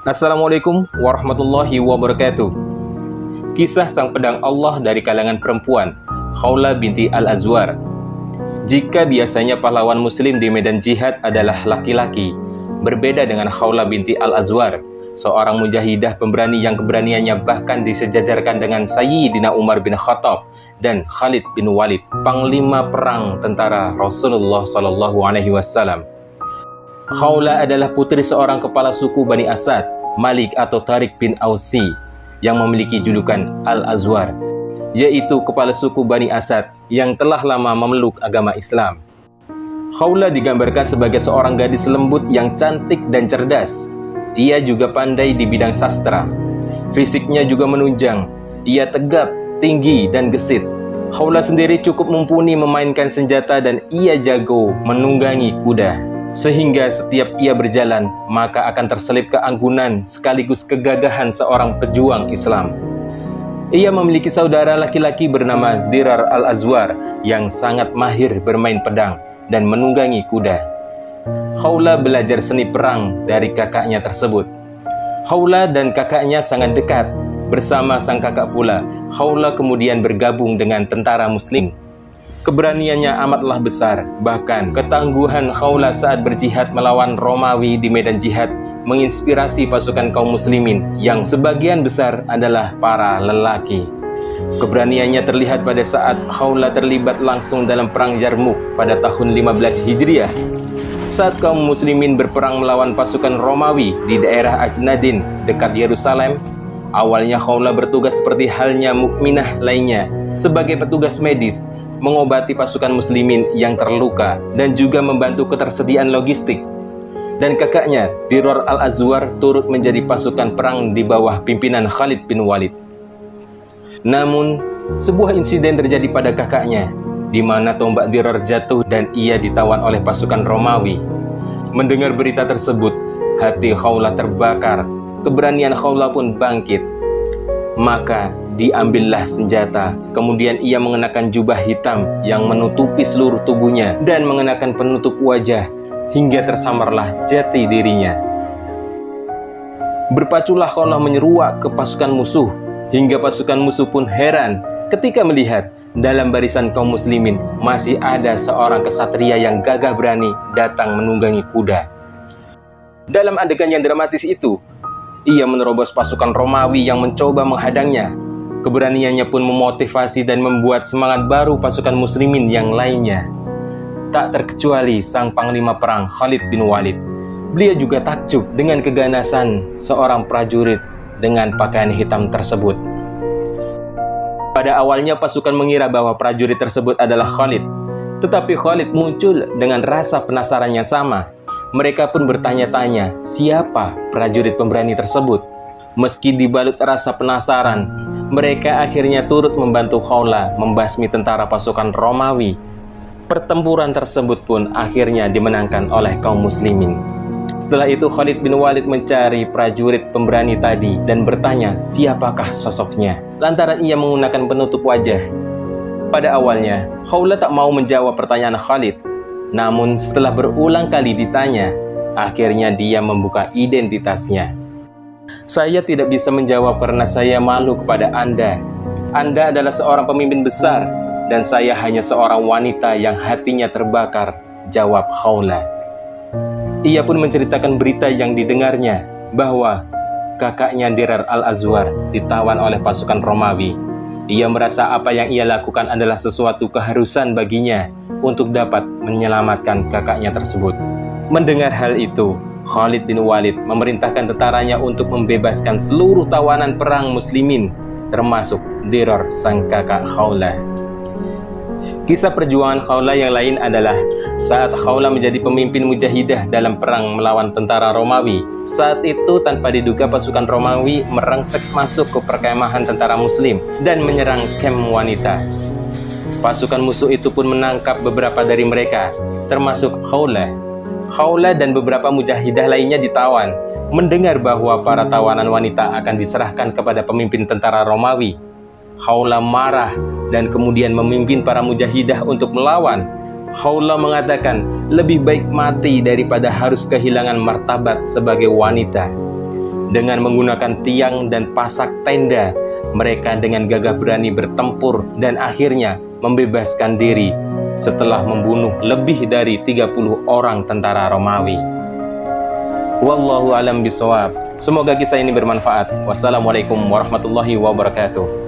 Assalamualaikum warahmatullahi wabarakatuh. Kisah sang pedang Allah dari kalangan perempuan, Khawlah binti Al-Azwar. Jika biasanya pahlawan muslim di medan jihad adalah laki-laki, berbeda dengan Khawlah binti Al-Azwar, seorang mujahidah pemberani yang keberaniannya bahkan disejajarkan dengan Sayyidina Umar bin Khattab dan Khalid bin Walid, panglima perang tentara Rasulullah SAW. Khawlah adalah putri seorang kepala suku Bani Asad, Malik atau Tariq bin Ausi, yang memiliki julukan Al-Azwar, yaitu kepala suku Bani Asad yang telah lama memeluk agama Islam. Khawlah digambarkan sebagai seorang gadis lembut yang cantik dan cerdas. Ia juga pandai di bidang sastra. Fisiknya juga menunjang. Ia tegap, tinggi, dan gesit. Khawlah sendiri cukup mumpuni memainkan senjata dan ia jago menunggangi kuda. Sehingga setiap ia berjalan, maka akan terselip keanggunan sekaligus kegagahan seorang pejuang Islam. Ia memiliki saudara laki-laki bernama Dirar Al-Azwar yang sangat mahir bermain pedang dan menunggangi kuda. Khawlah belajar seni perang dari kakaknya tersebut. Khawlah dan kakaknya sangat dekat. Bersama sang kakak pula, Khawlah kemudian bergabung dengan tentara muslim. Keberaniannya amatlah besar, bahkan ketangguhan Khawlah saat berjihad melawan Romawi di medan jihad menginspirasi pasukan kaum muslimin yang sebagian besar adalah para lelaki. Keberaniannya terlihat pada saat Khawlah terlibat langsung dalam perang Yarmuk pada tahun 15 Hijriah. Saat kaum muslimin berperang melawan pasukan Romawi di daerah Ajnadin dekat Yerusalem, awalnya Khawlah bertugas seperti halnya mukminah lainnya sebagai petugas medis, mengobati pasukan muslimin yang terluka dan juga membantu ketersediaan logistik. Dan kakaknya, Dirar Al-Azwar, turut menjadi pasukan perang di bawah pimpinan Khalid bin Walid. Namun, sebuah insiden terjadi pada kakaknya, di mana tombak Dirar jatuh dan ia ditawan oleh pasukan Romawi. Mendengar berita tersebut, hati Khawlah terbakar, keberanian Khawlah pun bangkit. Maka diambillah senjata, kemudian ia mengenakan jubah hitam yang menutupi seluruh tubuhnya dan mengenakan penutup wajah hingga tersamarlah jati dirinya. Berpaculah Khawlah menyeruak ke pasukan musuh, hingga pasukan musuh pun heran ketika melihat dalam barisan kaum muslimin masih ada seorang kesatria yang gagah berani datang menunggangi kuda. Dalam adegan yang dramatis itu, ia menerobos pasukan Romawi yang mencoba menghadangnya. Keberaniannya pun memotivasi dan membuat semangat baru pasukan muslimin yang lainnya. Tak terkecuali sang panglima perang Khalid bin Walid. Beliau juga takjub dengan keganasan seorang prajurit dengan pakaian hitam tersebut. Pada awalnya pasukan mengira bahwa prajurit tersebut adalah Khalid, tetapi Khalid muncul dengan rasa penasaran yang sama. Mereka pun bertanya-tanya, siapa prajurit pemberani tersebut? Meski dibalut rasa penasaran, mereka akhirnya turut membantu Khawlah membasmi tentara pasukan Romawi. Pertempuran tersebut pun akhirnya dimenangkan oleh kaum muslimin. Setelah itu Khalid bin Walid mencari prajurit pemberani tadi dan bertanya siapakah sosoknya, lantaran ia menggunakan penutup wajah. Pada awalnya, Khawlah tak mau menjawab pertanyaan Khalid. Namun setelah berulang kali ditanya, akhirnya dia membuka identitasnya. Saya tidak bisa menjawab karena saya malu kepada Anda. Anda adalah seorang pemimpin besar, dan saya hanya seorang wanita yang hatinya terbakar, jawab Khawlah. Ia pun menceritakan berita yang didengarnya, bahwa kakaknya Dirar Al-Azwar ditawan oleh pasukan Romawi. Ia merasa apa yang ia lakukan adalah sesuatu keharusan baginya untuk dapat menyelamatkan kakaknya tersebut. Mendengar hal itu, Khalid bin Walid memerintahkan tentaranya untuk membebaskan seluruh tawanan perang muslimin, termasuk Dirar sang kakak Khawlah. Kisah perjuangan Khawlah yang lain adalah saat Khawlah menjadi pemimpin mujahidah dalam perang melawan tentara Romawi. Saat itu tanpa diduga pasukan Romawi merangsek masuk ke perkemahan tentara muslim dan menyerang kamp wanita. Pasukan musuh itu pun menangkap beberapa dari mereka, termasuk Khawlah. Khawlah dan beberapa mujahidah lainnya ditawan. Mendengar bahwa para tawanan wanita akan diserahkan kepada pemimpin tentara Romawi, Khawlah marah dan kemudian memimpin para mujahidah untuk melawan. Khawlah mengatakan lebih baik mati daripada harus kehilangan martabat sebagai wanita. Dengan menggunakan tiang dan pasak tenda, mereka dengan gagah berani bertempur dan akhirnya membebaskan diri setelah membunuh lebih dari 30 orang tentara Romawi. Wallahu alam bisawab. Semoga kisah ini bermanfaat. Wassalamualaikum warahmatullahi wabarakatuh.